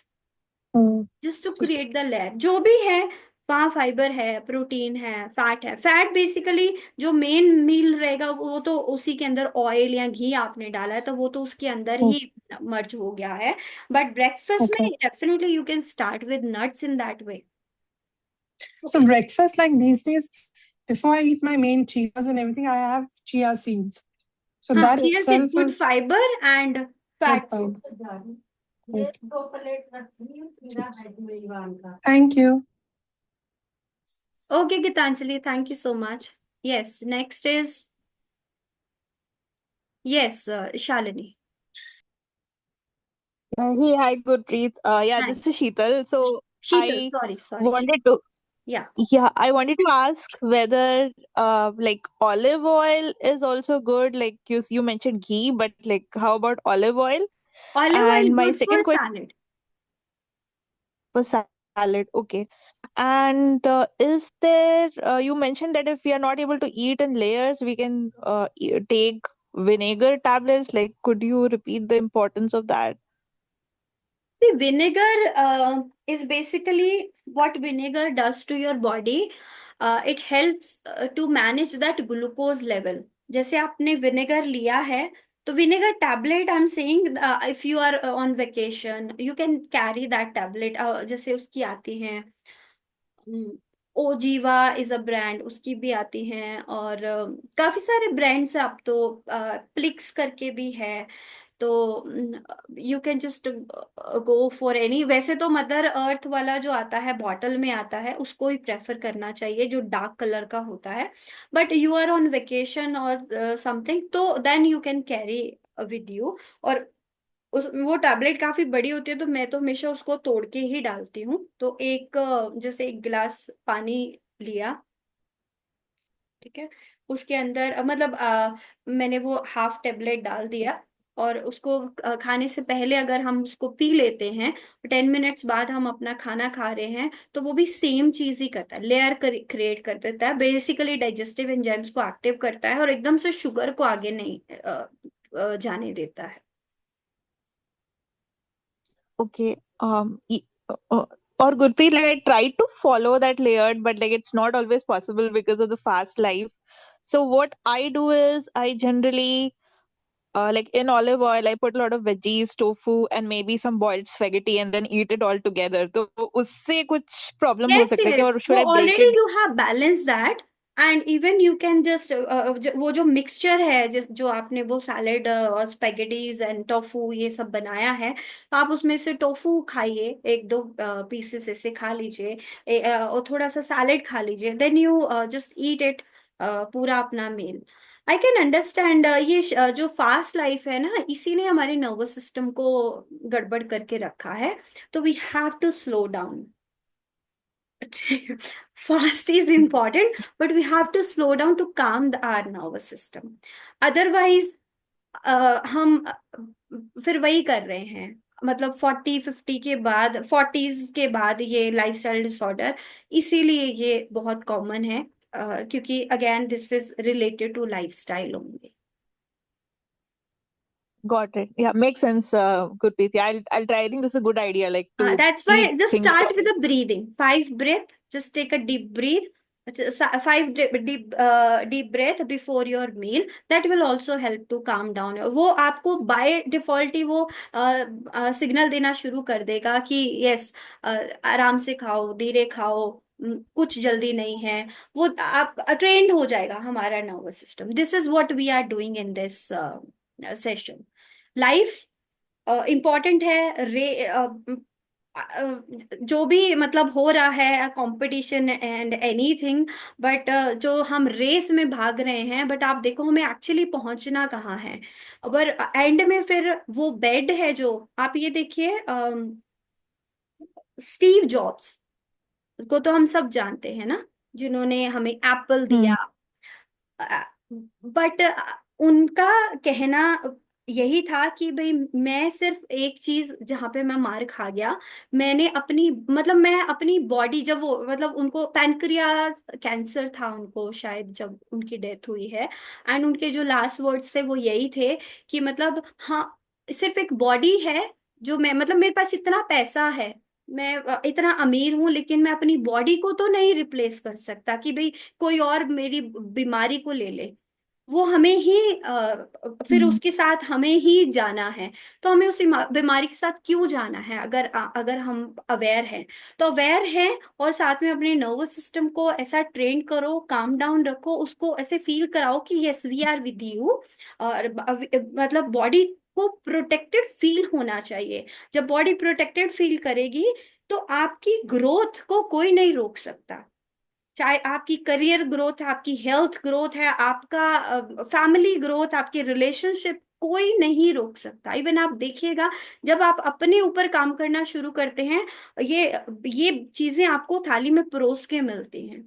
Mm, जस्ट टू ठीक क्रिएट द लेयर जो भी है। वहाँ फाइबर है, प्रोटीन है, फैट है। फैट बेसिकली जो मेन मील रहेगा वो तो उसी के अंदर ऑयल या घी आपने डाला है तो वो तो उसके अंदर है। ही मर्ज हो गया है। But breakfast Okay. में definitely you can start with nuts in that way. So okay, breakfast like these days, before I eat my main chias and everything, I have chia seeds. So हाँ, that chia seed, itself good is fibre and good fat food. fiber. Right. Thank you. Okay Geetanjali, thank you so much. Yes, next is yes Shalini. Hey, hi, Gurpreet. Yeah, hi this is Sheetal. So Sheetal, I sorry. wanted to, या yeah, I wanted to ask whether, like olive oil is also good. Like you mentioned ghee, but like how about olive oil? Olive oil And my good for second question salad. was salad. Okay. And is there, you mentioned that if we are not able to eat in layers, we can take vinegar tablets. Like, could you repeat the importance of that? See, vinegar is basically what vinegar does to your body. It helps to manage that glucose level. जैसे आपने vinegar लिया है, तो vinegar tablet I'm saying if you are on vacation, you can carry that tablet. जैसे उसकी आती हैं, Oziva is a brand, उसकी भी आती हैं, और काफी सारे ब्रांड्स अब तो, प्लिक्स करके भी है। तो you can just go for any. वैसे तो मदर अर्थ वाला जो आता है बॉटल में आता है उसको ही प्रेफर करना चाहिए, जो डार्क कलर का होता है। But you are on vacation और समथिंग, तो then you can carry with you. और उस वो टैबलेट काफी बड़ी होती है, तो मैं तो हमेशा उसको तोड़ के ही डालती हूँ। तो एक जैसे 1 गिलास पानी लिया, ठीक है, उसके अंदर मतलब मैंने वो हाफ टेबलेट डाल दिया, और उसको खाने से पहले अगर हम उसको पी लेते हैं, 10 मिनट्स बाद हम अपना खाना खा रहे हैं, तो वो भी सेम चीज ही करता है, लेयर क्रिएट कर देता है, बेसिकली डाइजेस्टिव एंजाइम्स को एक्टिव करता है, और एकदम से शुगर को आगे नहीं जाने देता है। Okay. Or Gurpreet, like I tried to follow that layered, but like it's not always possible because of the fast life. So what I do is I generally like in olive oil, I put a lot of veggies, tofu, and maybe some boiled spaghetti, and then eat it all together. तो उससे कुछ problem हो yes सकता है क्या? Yes, Or वो should I break already it? You have balance that, and even you can just वो जो मिक्सचर है, जिस जो आपने वो सैलेड और स्पेगेटीज एंड टोफू ये सब बनाया है, तो आप उसमें से टोफू खाइए, एक दो पीसेस ऐसे खा लीजिए, और थोड़ा सा सैलेड खा लीजिए, then you just eat it, पूरा अपना मील। आई कैन अंडरस्टैंड, ये जो फास्ट लाइफ है ना, इसी ने हमारे नर्वस सिस्टम को गड़बड़ करके रखा है, तो we have to slow down. Fast is important, but we have to slow down to calm our nervous system. Otherwise, हम फिर वही कर रहे हैं, मतलब 40-50 के बाद, 40s के बाद ये लाइफस्टाइल डिसऑर्डर, इसीलिए ये बहुत कॉमन है, क्योंकि again this is related to lifestyle only. Got it. Yeah, makes sense, Gurpreet. Yeah, I'll try. I think this is a good idea, like to That's eat why just things start with slowly. the breathing. 5 breath. Just take a deep breath. Deep breath before your meal. That will also help to calm down. वो आपको by default ही वो signal देना शुरू कर देगा कि yes, आराम से खाओ, धीरे खाओ, कुछ जल्दी नहीं है। वो आप ट्रेंड हो जाएगा हमारा nervous system. This is what we are doing in this session. Life important है, जो भी मतलब हो रहा है, कंपटीशन एंड एनीथिंग, बट जो हम रेस में भाग रहे हैं, बट आप देखो हमें एक्चुअली पहुंचना कहाँ है। अगर एंड में फिर वो बेड है, जो आप ये देखिए, स्टीव जॉब्स को तो हम सब जानते हैं ना, जिन्होंने हमें एप्पल Hmm. दिया, बट उनका कहना यही था कि भाई मैं सिर्फ एक चीज, जहां पे मैं मार खा गया, मैंने अपनी मतलब मैं अपनी बॉडी, जब वो मतलब उनको पैनक्रियास कैंसर था उनको शायद, जब उनकी डेथ हुई है, एंड उनके जो लास्ट वर्ड्स थे वो यही थे कि मतलब हाँ, सिर्फ एक बॉडी है जो मैं, मतलब मेरे पास इतना पैसा है, मैं इतना अमीर हूं, लेकिन मैं अपनी बॉडी को तो नहीं रिप्लेस कर सकता कि भाई कोई और मेरी बीमारी को ले ले। वो हमें ही फिर Hmm. उसके साथ हमें ही जाना है। तो हमें उस बीमारी के साथ क्यों जाना है, अगर अगर हम अवेयर हैं, तो अवेयर हैं, और साथ में अपने नर्वस सिस्टम को ऐसा ट्रेन करो, काम डाउन रखो, उसको ऐसे फील कराओ कि yes we are with you. और मतलब बॉडी को प्रोटेक्टेड फील होना चाहिए। जब बॉडी प्रोटेक्टेड फील करेगी, तो आपकी ग्रोथ को कोई नहीं रोक सकता, चाहे आपकी करियर ग्रोथ है, आपकी हेल्थ ग्रोथ है, आपका फैमिली ग्रोथ, आपके रिलेशनशिप, कोई नहीं रोक सकता। इवन आप देखिएगा, जब आप अपने ऊपर काम करना शुरू करते हैं, ये ये चीजें आपको थाली में परोस के मिलती हैं,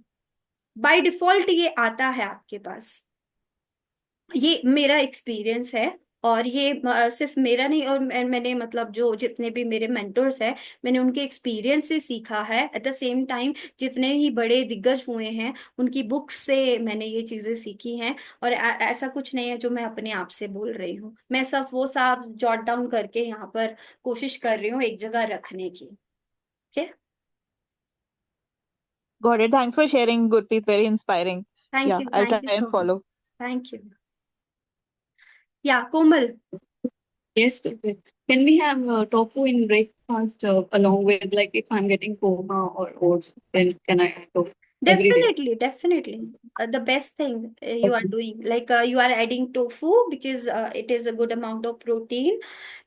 बाय डिफॉल्ट ये आता है आपके पास। ये मेरा एक्सपीरियंस है, और ये सिर्फ मेरा नहीं, और मैंने मतलब जो जितने भी मेरे मेंटर्स हैं, मैंने उनके एक्सपीरियंस से सीखा है। एट द सेम टाइम जितने ही बड़े दिग्गज हुए हैं, उनकी बुक्स से मैंने ये चीजें सीखी हैं, और ऐसा कुछ नहीं है जो मैं अपने आप से बोल रही हूँ, मैं सब वो सब जॉट डाउन करके यहाँ पर कोशिश कर रही हूँ एक जगह रखने की। ठीक है, Got it. Thanks for sharing, Gurpreet. Very inspiring. Yeah, I'll try thank you and so much, follow. Thank you. या कोमल, Yes, Gurpreet. Can we have tofu in breakfast along with, like, if I'm getting poha or oats, then can I have tofu every day? definitely, definitely. The best thing you are Okay. doing, like you are adding tofu because it is a good amount of protein,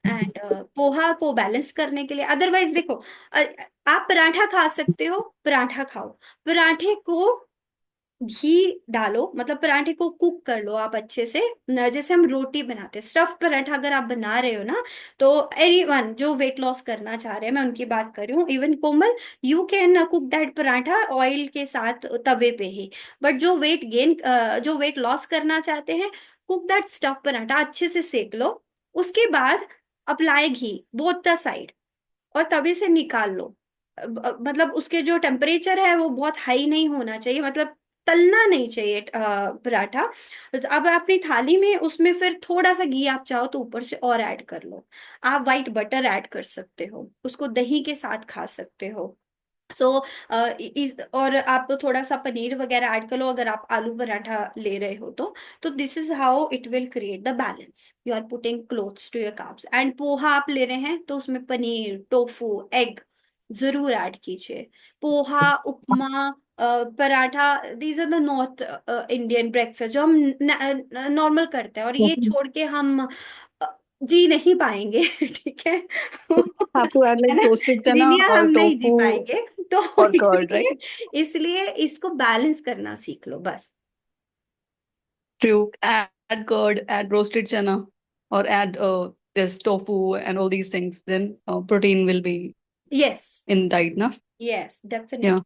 and poha को balance करने के लिए। Otherwise देखो, आप पराठा खा सकते हो, पराठा खाओ, पराठे को घी डालो, मतलब पराठे को कुक कर लो आप अच्छे से, जैसे हम रोटी बनाते हैं। स्टफ पराठा अगर आप बना रहे हो ना, तो एनीवन जो वेट लॉस करना चाह रहे हैं, मैं उनकी बात कर रही हूँ, even Komal, you can cook that paratha oil के साथ तवे पे ही। बट जो वेट लॉस करना चाहते हैं, कुक दैट स्टफ पराठा, अच्छे से सेक लो। उसके बाद apply ghee both the side, और तवे से निकाल लो। मतलब उसके जो टेम्परेचर है वो बहुत हाई नहीं होना चाहिए, मतलब तलना नहीं चाहिए पराठा। तो अब अपनी थाली में उसमें फिर थोड़ा सा घी आप चाहो तो ऊपर से और ऐड कर लो। आप वाइट बटर ऐड कर सकते हो, उसको दही के साथ खा सकते हो। सो इस और आप थोड़ा सा पनीर वगैरह ऐड कर लो अगर आप आलू पराठा ले रहे हो तो this is how it will create the balance. You are putting clothes to your carbs. And poha आप ले रहे हैं तो उसमें पनीर, टोफू, एग जरूर ऐड कीजिए। Poha, upma, paratha, these are the North Indian breakfast जो हम नॉर्मल करते हैं, और ये Okay. छोड़ के हम जी नहीं पाएंगे। ठीक है। Have to add है like ना, roasted chana जीनिया or हम नहीं जी tofu पाएंगे। तो or curd, right? इसलिए इसको बैलेंस करना सीख लो बस। True. Add curd, add roasted chana, or add this tofu and all these things. Then protein will be yes, in diet, na? Yes Yeah. Definitely.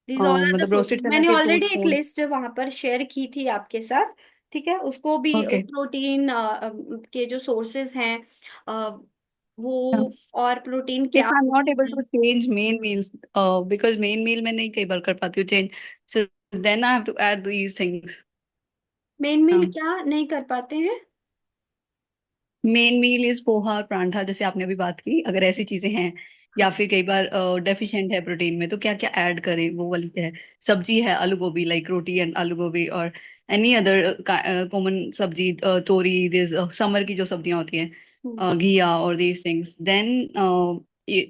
These all are the मतलब sources. roasted chana मैंने के two already एक spoons. List वहां पर share की थी आपके साथ। ठीक है, उसको भी Okay. प्रोटीन के जो सोर्सेज हैं, Yeah. वो और प्रोटीन If क्या I'm not होते able हैं। to change main meals, because main meal मैं नहीं कई बार कर पाती हूँ change, so then I have to add these things. Main meal हाँ. क्या नहीं कर पाते हैं? मेन मील इज पोहा और परांठा, जैसे आपने अभी बात की, अगर ऐसी चीजें हैं, या हाँ। फिर कई बार डेफिशिएंट है प्रोटीन में, तो क्या क्या ऐड करें, वो वाली है। सब्जी है आलू गोभी, लाइक रोटी एंड आलू गोभी, और एनी अदर कॉमन सब्जी, तोरी, दिस समर की जो सब्जियां होती हैं, हम्म। घिया और दीज थिंग्स। देन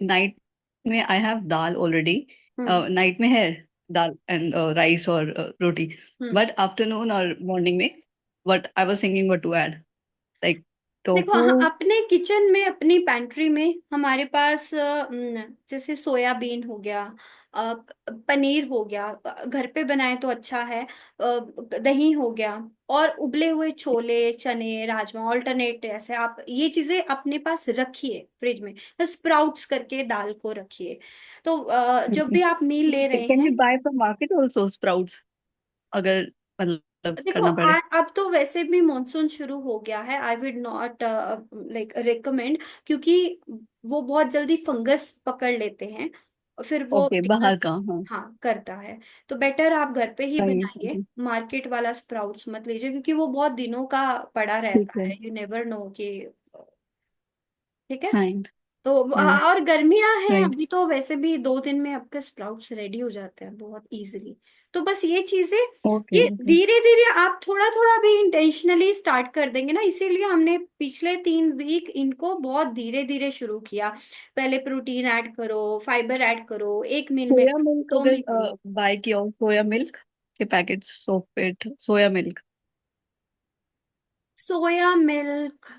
नाइट में I have dal already, hmm. Night में है दाल एंड राइस और रोटी। हम्म। बट आफ्टरनून और मॉर्निंग में what I was thinking what to add, like देखो, टोफू। अपने किचन में, अपनी पैंट्री में हमारे पास जैसे सोयाबीन हो गया, अ, पनीर हो गया, घर पे बनाए तो अच्छा है, दही हो गया, और उबले हुए छोले, चने, राजमा, ऑल्टरनेट, ऐसे आप ये चीजें अपने पास रखिए फ्रिज में। स्प्राउट्स करके दाल को रखिए। तो जब भी आप मील ले रहे कैन हैं, we buy from market also sprouts, अगर मतलब देखो करना पड़े? अब तो वैसे भी मॉनसून शुरू हो गया है। आई विड नॉट लाइक रिकमेंड, क्योंकि वो बहुत जल्दी फंगस पकड़ लेते हैं, और फिर वो ओके, दिक्कत, बाहर का, हाँ। हाँ, करता है। तो बेटर आप घर पे ही सही बनाइए, है। मार्केट वाला स्प्राउट्स मत लीजिए, क्योंकि वो बहुत दिनों का पड़ा ठीक रहता है। है, यू नेवर नो कि। ठीक है। फाइन। तो या। और गर्मियां हैं राइट। अभी, तो वैसे भी 2 दिन में आपके स्प्राउट्स रेडी हो जाते हैं बहुत इजीली। तो बस ये चीजें, ओके, ये ओके। धीरे धीरे आप थोड़ा थोड़ा भी इंटेंशनली स्टार्ट कर देंगे ना, इसीलिए हमने पिछले 3 वीक इनको बहुत धीरे धीरे शुरू किया। पहले प्रोटीन ऐड करो, फाइबर ऐड करो, एक मील में सोया करो, मिल्क दो अगर में करो। बाय किया हो, सोया मिल्क के packets, Sofit soya milk, soya milk,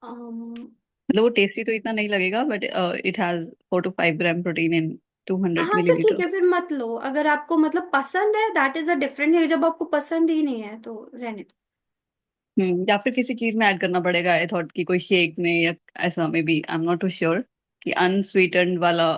मतलब वो टेस्टी तो इतना नहीं लगेगा, but it has 4 to 5 gram protein इन 200 हाँ तो ठीक मिलीलीटर। है, फिर मत लो। अगर आपको मतलब पसंद है, दैट इज अ डिफरेंट है। जब आपको पसंद ही नहीं है तो रहने दो। या फिर किसी चीज में ऐड करना पड़ेगा, आई थॉट कि कोई शेक में या ऐसा, maybe, I am not too sure कि अनस्वीटेंड वाला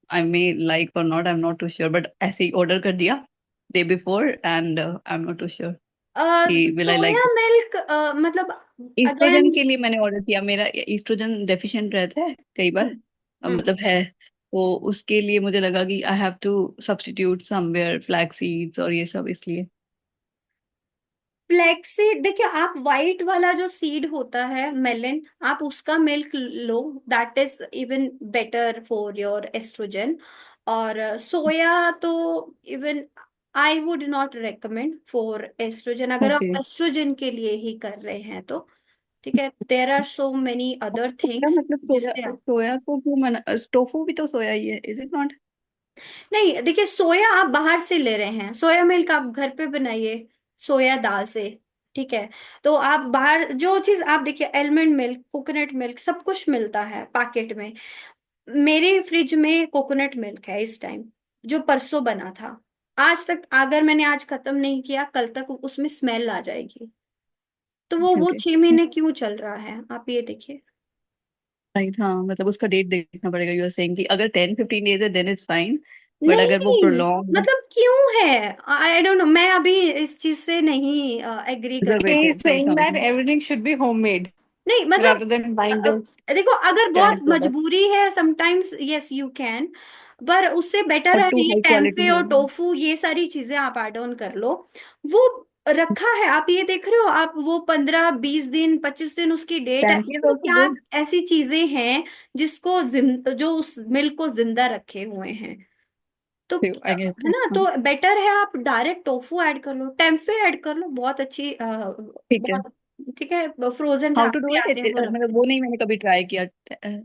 आई मे लाइक और not, I am not too sure, but ऐसे ही ऑर्डर कर दिया day before, and I am not too sure कि will I soya like. Milk, मतलब oestrogen again, के लिए मैंने ऑर्डर किया, मेरा ईस्ट्रोजन डेफिशिएंट रहता है कई बार, मतलब है, तो उसके लिए मुझे लगा कि I have to substitute somewhere flax seeds और ये सब, इसलिए। फ्लैक्सीड, देखिए आप वाइट वाला जो सीड होता है मेलन, आप उसका मिल्क लो, that is even better for your estrogen. और सोया तो even I would not recommend for estrogen, अगर आप ओके। एस्ट्रोजन के लिए ही कर रहे हैं तो। ठीक है, there are so many other क्या थिंग्स मतलब, सोया जिससे आप, सोया को क्यों मना, टोफू भी तो सोया ही है, इज इट नॉट? नहीं देखिए, सोया आप बाहर से ले रहे हैं, सोया मिल्क आप घर पे बनाइए सोया दाल से। ठीक है। तो आप बाहर जो चीज आप देखिए, एलमंड मिल्क, कोकोनट मिल्क, सब कुछ मिलता है पैकेट में। मेरे फ्रिज में कोकोनट मिल्क है इस टाइम, जो परसों बना था। आज तक अगर मैंने आज खत्म नहीं किया, कल तक उसमें स्मेल आ जाएगी। तो वो ओके वो ओके 6 महीने क्यों चल रहा है, आप ये देखिए। राइट। हाँ मतलब उसका डेट देखना पड़ेगा। यू आर सेइंग कि अगर 10-15 डेज है देन इट्स फाइन, बट नहीं अगर वो नहीं, प्रोलॉन्ग मतलब क्यों है, आई डोंट नो, मैं अभी इस चीज से नहीं एग्री करती। He प्रिजर्वेटिव is सही saying that समझी। everything should be homemade नहीं मतलब rather than buying a, the देखो, अगर बहुत canned product. मजबूरी है समटाइम्स, यस यू कैन, पर उससे बेटर बट है टू ये हाई क्वालिटी टेम्पे हो। और टोफू, ये सारी चीजें आप ऐड ऑन कर लो। वो रखा है, आप ये देख रहे हो, आप वो 15-20 दिन 25 दिन उसकी डेट है, टेम्पे इज इसमें ऑल्सो क्या गुड। ऐसी चीजें हैं जो उस मिल्क को जिंदा रखे हुए हैं। तो आई गेट है ना, इट। तो बेटर है आप डायरेक्ट टोफू ऐड कर लो, टेम्फे ऐड कर लो, बहुत अच्छी ठीक है। बहुत ठीक है। फ्रोजन हाउ टू डू टेम्फे आते हैं, इट, वो रख मतलब वो नहीं मैंने कभी ट्राई किया। I have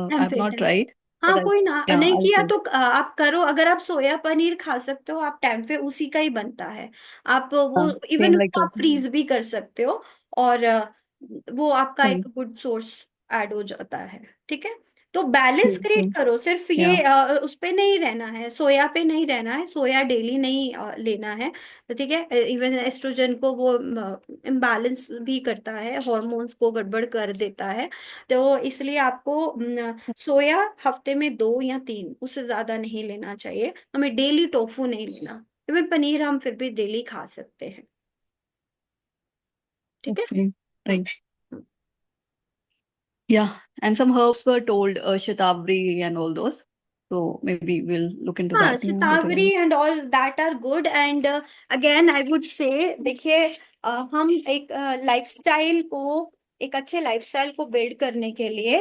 tempeh not tempeh. Tried, हाँ बट कोई ना, या नहीं आई किया विल। तो आप करो, अगर आप सोया पनीर खा सकते हो, आप टेम्फे उसी का ही बनता है। आप वो हाँ इवन सेम लाइक उसको आप टोफू। फ्रीज भी कर सकते हो, और वो आपका एक गुड सोर्स ऐड हो जाता है। ठीक है, तो बैलेंस क्रिएट करो, सिर्फ या ये उस पे नहीं रहना है, सोया पे नहीं रहना है, सोया डेली नहीं लेना है। तो ठीक है, इवन एस्ट्रोजन को वो इम्बैलेंस भी करता है, हॉर्मोन्स को गड़बड़ कर देता है। तो इसलिए आपको सोया हफ्ते में 2 या 3, उससे ज्यादा नहीं लेना चाहिए। हमें डेली टोफू नहीं लेना, इवन पनीर हम फिर भी डेली खा सकते हैं। ठीक है। Okay hmm, right. Hmm. Yeah, and some herbs were told, Shatavari and all those. So maybe we'll look into हाँ, that later shatavari on. And all that are good, and again I would say, देखिए हम एक lifestyle को, एक अच्छे lifestyle को build करने के लिए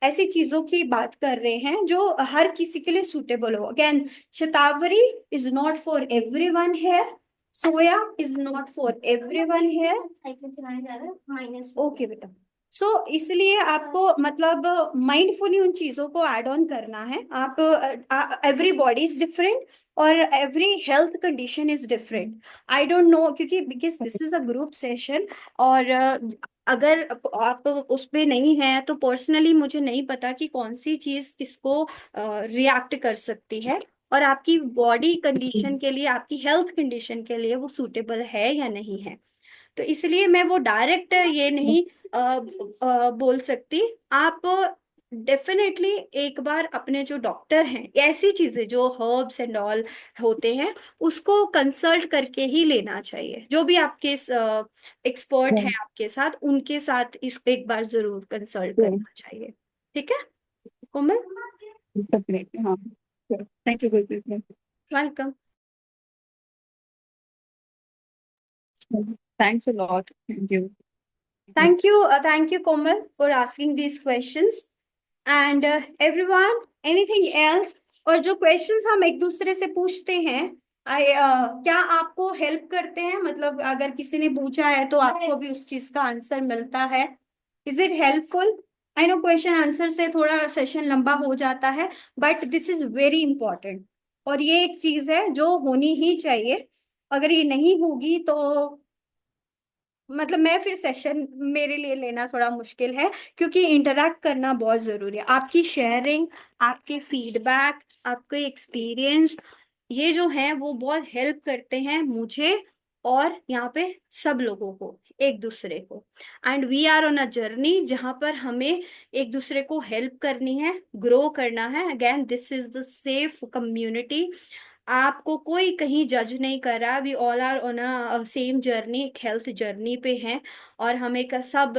ऐसी चीजों की बात कर रहे हैं जो हर किसी के लिए सूटेबल हो। Again, shatavari is not for everyone hair, soya is not for everyone hair. Okay बेटा। सो इसलिए आपको मतलब माइंडफुली उन चीजों को ऐड ऑन करना है। आप एवरी बॉडी इज डिफरेंट, और every health condition is different. I don't know, क्योंकि because this is a group session, और अगर आप उस पे नहीं है तो पर्सनली मुझे नहीं पता कि कौन सी चीज किसको रिएक्ट कर सकती है, और आपकी बॉडी कंडीशन के लिए, आपकी हेल्थ कंडीशन के लिए वो सूटेबल है या नहीं है। तो इसलिए मैं वो डायरेक्ट ये नहीं बोल सकती। आप डेफिनेटली एक बार अपने जो डॉक्टर हैं, ऐसी चीजें जो हर्ब्स एंड ऑल होते हैं, उसको कंसल्ट करके ही लेना चाहिए। जो भी आपके एक्सपर्ट हैं Right. आपके साथ, उनके साथ इसको एक बार जरूर कंसल्ट Sure. करना चाहिए। ठीक है कोमल, Definitely. हाँ. Sure. Thank you, Gurpreet. Welcome. Thanks a lot. Thank you. Thank you, Komal, for asking these questions. And everyone, anything else? और जो क्वेश्चंस हम एक दूसरे से पूछते हैं, क्या आपको हेल्प करते हैं, मतलब अगर किसी ने पूछा है तो आपको भी उस चीज का आंसर मिलता है? Is it helpful? I know question answer से थोड़ा सेशन लंबा हो जाता है, but this is very important, और ये एक चीज है जो होनी ही चाहिए। अगर ये नहीं होगी तो मतलब मैं फिर सेशन मेरे लिए लेना थोड़ा मुश्किल है, क्योंकि इंटरेक्ट करना बहुत जरूरी है। आपकी शेयरिंग, आपके फीडबैक, आपके एक्सपीरियंस, ये जो है वो बहुत हेल्प करते हैं मुझे, और यहाँ पे सब लोगों को, एक दूसरे को। And we are on a journey जहाँ पर हमें एक दूसरे को हेल्प करनी है, ग्रो करना है। Again, this is the safe community. आपको कोई कहीं जज नहीं कर रहा, we all are on a same journey, एक हेल्थ जर्नी पे हैं, और हम एक सब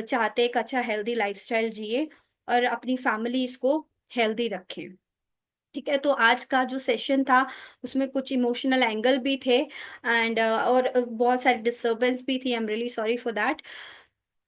चाहते हैं एक अच्छा हेल्दी लाइफस्टाइल जिए, और अपनी फैमिलीज को हेल्दी रखें। ठीक है, तो आज का जो सेशन था उसमें कुछ इमोशनल एंगल भी थे, एंड और बहुत सारी डिस्टरबेंस भी थी। आई am really sorry for that,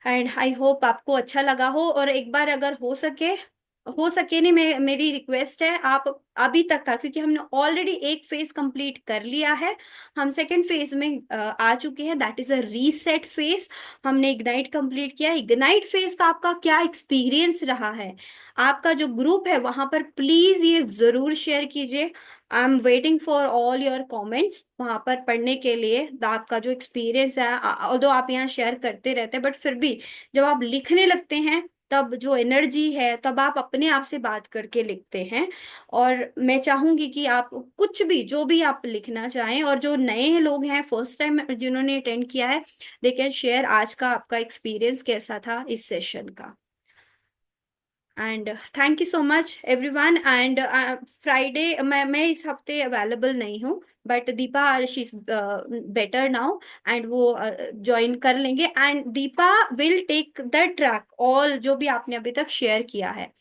and I hope आपको अच्छा लगा हो। और एक बार अगर हो सके नहीं, मेरी रिक्वेस्ट है, आप अभी तक का, क्योंकि हमने ऑलरेडी एक फेज कंप्लीट कर लिया है, हम सेकंड फेज में आ चुके हैं, that is a reset phase. हमने इग्नाइट कंप्लीट किया। इग्नाइट फेज का आपका क्या एक्सपीरियंस रहा है, आपका जो ग्रुप है वहां पर प्लीज ये जरूर शेयर कीजिए। I am waiting for all your comments वहां पर पढ़ने के लिए। आपका जो एक्सपीरियंस है, ऑल्दो आप यहाँ शेयर करते रहते हैं, बट फिर भी जब आप लिखने लगते हैं तब जो एनर्जी है, तब आप अपने आप से बात करके लिखते हैं। और मैं चाहूंगी कि आप कुछ भी, जो भी आप लिखना चाहें, और जो नए लोग हैं फर्स्ट टाइम जिन्होंने अटेंड किया है, दे कैन शेयर आज का आपका एक्सपीरियंस कैसा था इस सेशन का। And thank you so much everyone. And Friday मैं इस हफ्ते अवेलेबल नहीं हूँ, but Deepa she is better now, and वो ज्वाइन कर लेंगे। And Deepa will take the track all जो भी आपने अभी तक शेयर किया है।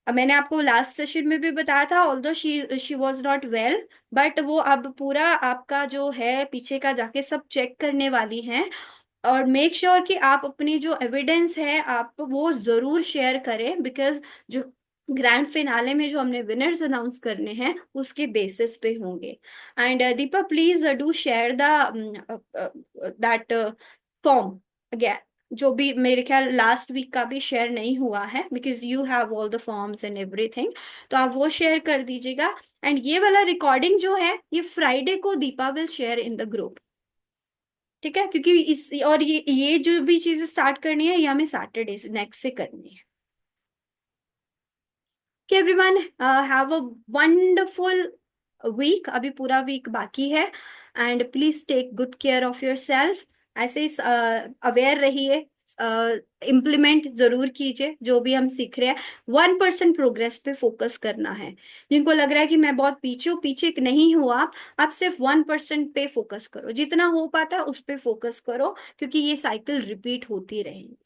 मैंने आपको लास्ट सेशन में भी बताया था, although she was not well, but वो अब पूरा आपका जो है पीछे का जाके सब चेक करने वाली हैं। और मेक श्योर कि आप अपनी जो एविडेंस है आप वो जरूर शेयर करें, बिकॉज जो ग्रैंड फिनाले में जो हमने विनर्स अनाउंस करने हैं उसके बेसिस पे होंगे। And Deepa please do share the that form again, जो भी मेरे ख्याल लास्ट वीक का भी शेयर नहीं हुआ है, because you have all the forms and everything, तो आप वो शेयर कर दीजिएगा। एंड ये वाला रिकॉर्डिंग जो है ये फ्राइडे को Deepa will share in the group, ठीक है? क्योंकि इस और ये जो भी चीजें स्टार्ट करनी है ये हमें सैटरडे से नेक्स्ट से करनी है। कि everyone have a wonderful week, अभी पूरा वीक बाकी है। And please take good care of your self. ऐसे ही अवेयर रहिए, इम्प्लीमेंट जरूर कीजिए जो भी हम सीख रहे हैं। 1% प्रोग्रेस पे फोकस करना है। जिनको लग रहा है कि मैं बहुत पीछे हूँ, पीछे नहीं हो आप सिर्फ 1% पे फोकस करो, जितना हो पाता है उस पे फोकस करो, क्योंकि ये साइकिल रिपीट होती रहेगी।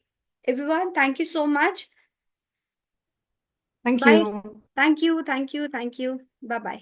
Everyone thank you so much. Thank bye. you. Thank you, thank you, thank you. Bye bye.